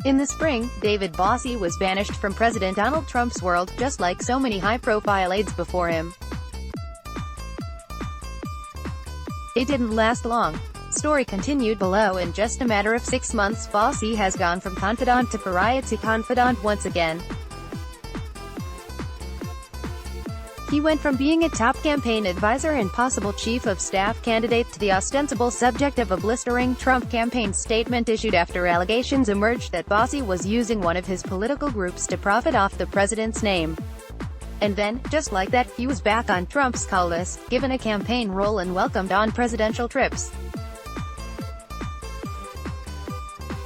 In the spring, David Bossie was banished from President Donald Trump's world, just like so many high-profile aides before him. It didn't last long. Story continued below. In just a matter of 6 months, Bossie has gone from confidant to pariah to confidant once again. He went from being a top campaign advisor and possible chief of staff candidate to the ostensible subject of a blistering Trump campaign statement issued after allegations emerged that Bossie was using one of his political groups to profit off the president's name. And then, just like that, he was back on Trump's call list, given a campaign role and welcomed on presidential trips.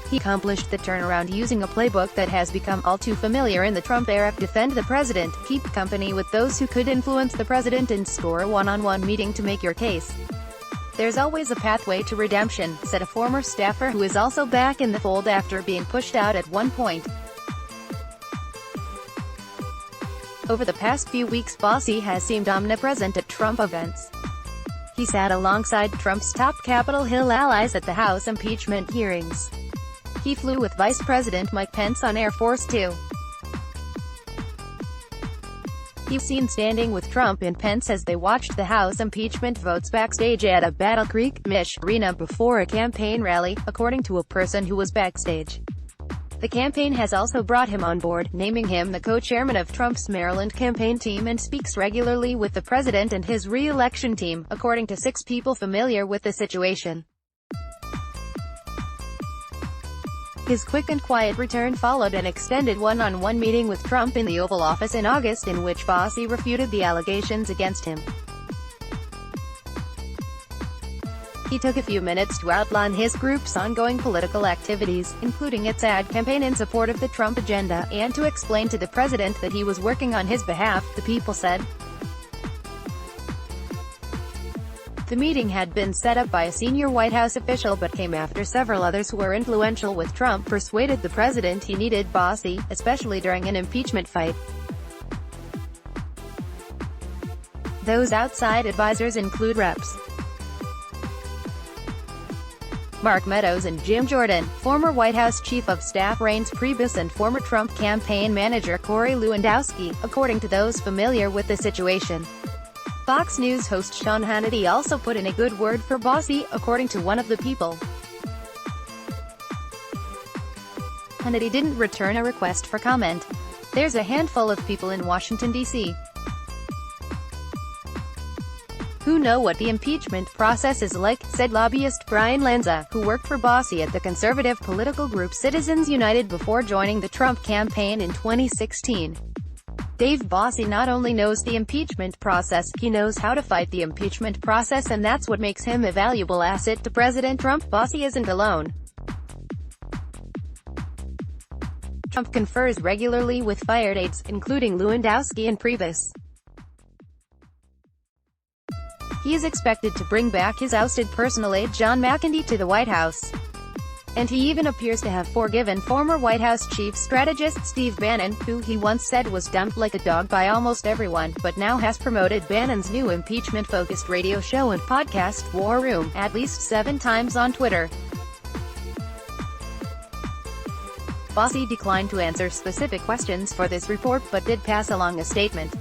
He accomplished the turnaround using a playbook that has become all too familiar in the Trump era: defend the president, keep company with those who could influence the president, and score a one-on-one meeting to make your case. There's always a pathway to redemption, said a former staffer who is also back in the fold after being pushed out at one point. Over the past few weeks, Bossie has seemed omnipresent at Trump events. He sat alongside Trump's top Capitol Hill allies at the House impeachment hearings. He flew with Vice President Mike Pence on Air Force 2. He was seen standing with Trump and Pence as they watched the House impeachment votes backstage at a Battle Creek, Mich. arena before a campaign rally, according to a person who was backstage. The campaign has also brought him on board, naming him the co-chairman of Trump's Maryland campaign team, and speaks regularly with the president and his re-election team, according to 6 people familiar with the situation. His quick and quiet return followed an extended one-on-one meeting with Trump in the Oval Office in August, in which Bossie refuted the allegations against him. He took a few minutes to outline his group's ongoing political activities, including its ad campaign in support of the Trump agenda, and to explain to the president that he was working on his behalf, the people said. The meeting had been set up by a senior White House official but came after several others who were influential with Trump persuaded the president he needed Bossie, especially during an impeachment fight. Those outside advisors include Reps. Mark Meadows and Jim Jordan, former White House Chief of Staff Reince Priebus, and former Trump campaign manager Corey Lewandowski, according to those familiar with the situation. Fox News host Sean Hannity also put in a good word for Bossie, according to one of the people. Hannity didn't return a request for comment. There's a handful of people in Washington, D.C. who know what the impeachment process is like, said lobbyist Brian Lanza, who worked for Bossie at the conservative political group Citizens United before joining the Trump campaign in 2016. Dave Bossie not only knows the impeachment process, he knows how to fight the impeachment process, and that's what makes him a valuable asset to President Trump. Bossie isn't alone. Trump confers regularly with fired aides, including Lewandowski and Priebus. He is expected to bring back his ousted personal aide John McEndy to the White House. And he even appears to have forgiven former White House chief strategist Steve Bannon, who he once said was dumped like a dog by almost everyone, but now has promoted Bannon's new impeachment-focused radio show and podcast, War Room, at least 7 times on Twitter. Bossie declined to answer specific questions for this report, but did pass along a statement.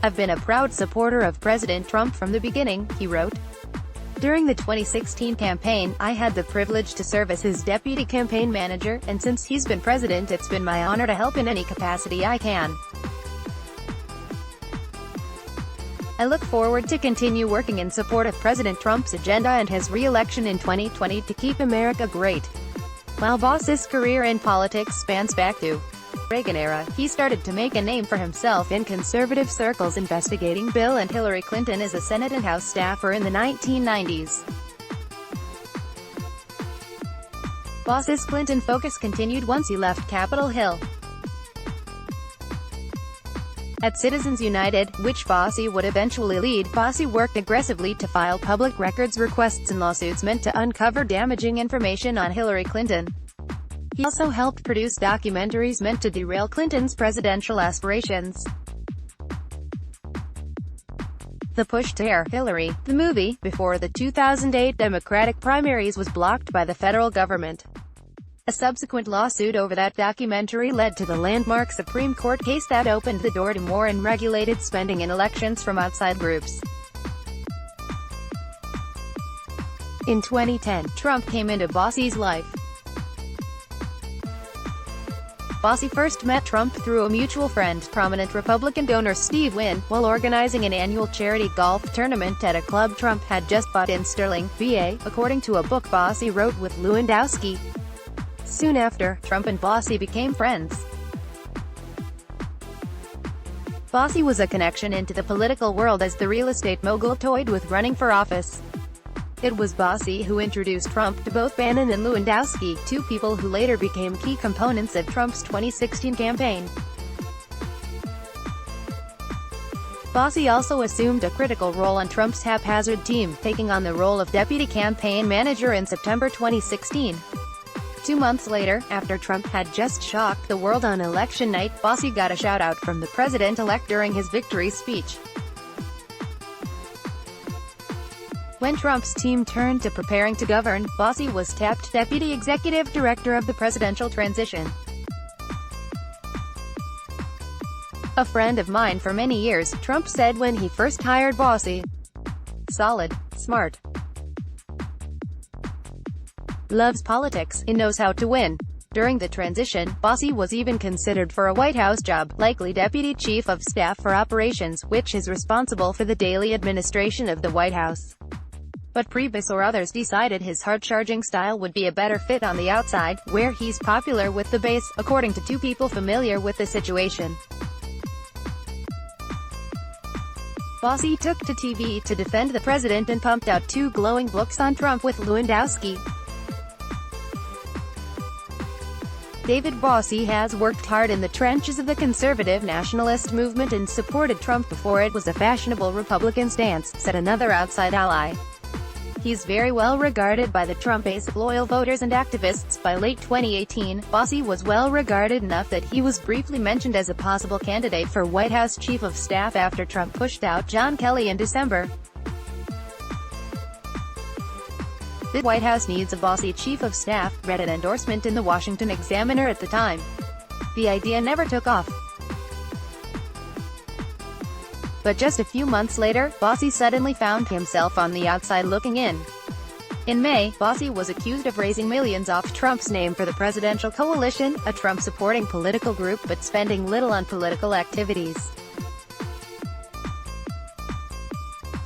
"I've been a proud supporter of President Trump from the beginning," he wrote. During the 2016 campaign, I had the privilege to serve as his deputy campaign manager, and since he's been president, it's been my honor to help in any capacity I can. I look forward to continue working in support of President Trump's agenda and his re-election in 2020 to keep America great. While Bossie's career in politics spans back to Reagan era, he started to make a name for himself in conservative circles, investigating Bill and Hillary Clinton as a Senate and House staffer in the 1990s. Bossie's Clinton focus continued once he left Capitol Hill. At Citizens United, which Bossie would eventually lead, Bossie worked aggressively to file public records requests and lawsuits meant to uncover damaging information on Hillary Clinton. He also helped produce documentaries meant to derail Clinton's presidential aspirations. The push to air Hillary, the movie, before the 2008 Democratic primaries was blocked by the federal government. A subsequent lawsuit over that documentary led to the landmark Supreme Court case that opened the door to more unregulated spending in elections from outside groups. In 2010, Trump came into Bossie's life. Bossie first met Trump through a mutual friend, prominent Republican donor Steve Wynn, while organizing an annual charity golf tournament at a club Trump had just bought in Sterling, VA, according to a book Bossie wrote with Lewandowski. Soon after, Trump and Bossie became friends. Bossie was a connection into the political world as the real estate mogul toyed with running for office. It was Bossie who introduced Trump to both Bannon and Lewandowski, two people who later became key components of Trump's 2016 campaign. Bossie also assumed a critical role on Trump's haphazard team, taking on the role of deputy campaign manager in September 2016. 2 months later, after Trump had just shocked the world on election night, Bossie got a shout-out from the president-elect during his victory speech. When Trump's team turned to preparing to govern, Bossie was tapped deputy executive director of the presidential transition. A friend of mine for many years, Trump said when he first hired Bossie. Solid, smart, loves politics, and knows how to win. During the transition, Bossie was even considered for a White House job, likely Deputy Chief of Staff for Operations, which is responsible for the daily administration of the White House. But Priebus or others decided his hard-charging style would be a better fit on the outside, where he's popular with the base, according to two people familiar with the situation. Bossie took to TV to defend the president and pumped out 2 glowing books on Trump with Lewandowski. David Bossie has worked hard in the trenches of the conservative nationalist movement and supported Trump before it was a fashionable Republican stance, said another outside ally. He's very well regarded by the Trump base, loyal voters and activists. By late 2018, Bossie was well regarded enough that he was briefly mentioned as a possible candidate for White House Chief of Staff after Trump pushed out John Kelly in December. The White House needs a Bossie Chief of Staff, read an endorsement in the Washington Examiner at the time. The idea never took off. But just a few months later, Bossie suddenly found himself on the outside looking in. In May, Bossie was accused of raising millions off Trump's name for the presidential coalition, a Trump-supporting political group but spending little on political activities.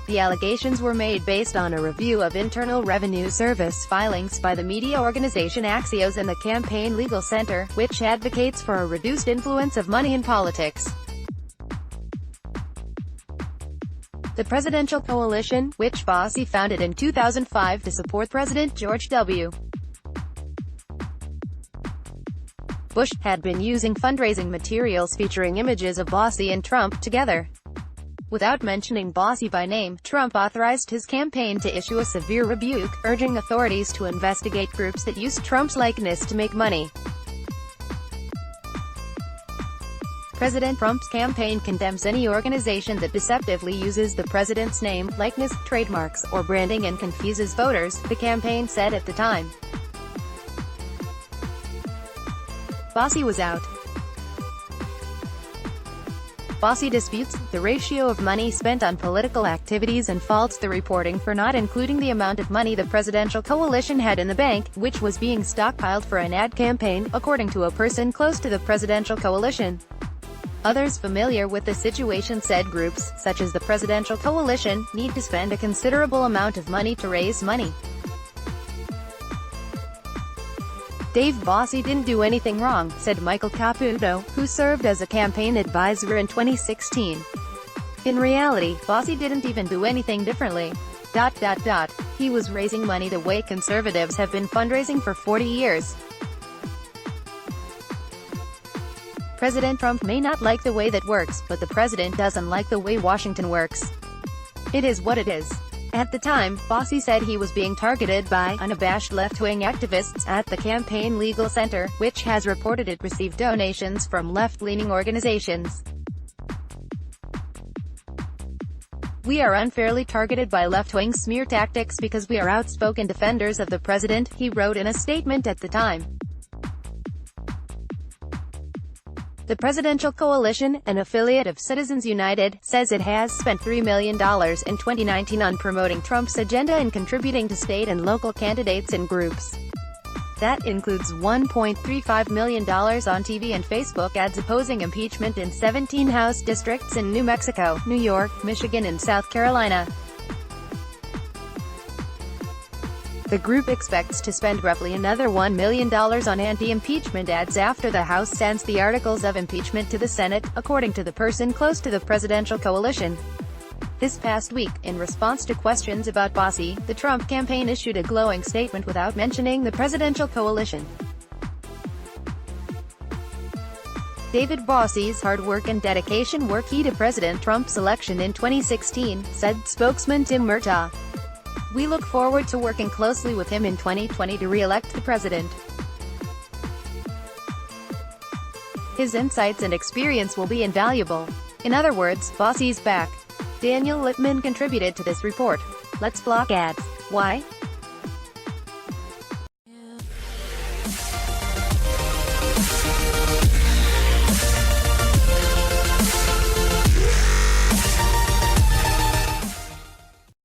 The allegations were made based on a review of Internal Revenue Service filings by the media organization Axios and the Campaign Legal Center, which advocates for a reduced influence of money in politics. The presidential coalition, which Bossie founded in 2005 to support President George W. Bush, had been using fundraising materials featuring images of Bossie and Trump together. Without mentioning Bossie by name, Trump authorized his campaign to issue a severe rebuke, urging authorities to investigate groups that use Trump's likeness to make money. President Trump's campaign condemns any organization that deceptively uses the president's name, likeness, trademarks, or branding and confuses voters, the campaign said at the time. Bossie was out. Bossie disputes the ratio of money spent on political activities and faults the reporting for not including the amount of money the presidential coalition had in the bank, which was being stockpiled for an ad campaign, according to a person close to the presidential coalition. Others familiar with the situation said groups, such as the presidential coalition, need to spend a considerable amount of money to raise money. Dave Bossie didn't do anything wrong, said Michael Caputo, who served as a campaign advisor in 2016. In reality, Bossie didn't even do anything differently. He was raising money the way conservatives have been fundraising for 40 years. President Trump may not like the way that works, but the president doesn't like the way Washington works. It is what it is. At the time, Bossie said he was being targeted by unabashed left-wing activists at the Campaign Legal Center, which has reported it received donations from left-leaning organizations. "We are unfairly targeted by left-wing smear tactics because we are outspoken defenders of the president," he wrote in a statement at the time. The Presidential Coalition, an affiliate of Citizens United, says it has spent $3 million in 2019 on promoting Trump's agenda and contributing to state and local candidates and groups. That includes $1.35 million on TV and Facebook ads opposing impeachment in 17 House districts in New Mexico, New York, Michigan and South Carolina. The group expects to spend roughly another $1 million on anti-impeachment ads after the House sends the articles of impeachment to the Senate, according to the person close to the Presidential Coalition. This past week, in response to questions about Bossie, the Trump campaign issued a glowing statement without mentioning the Presidential Coalition. David Bossie's hard work and dedication were key to President Trump's election in 2016, said spokesman Tim Murtaugh. "We look forward to working closely with him in 2020 to re-elect the president. His insights and experience will be invaluable. In other words, Bossie's back." Daniel Lippman contributed to this report. Let's block ads. Why?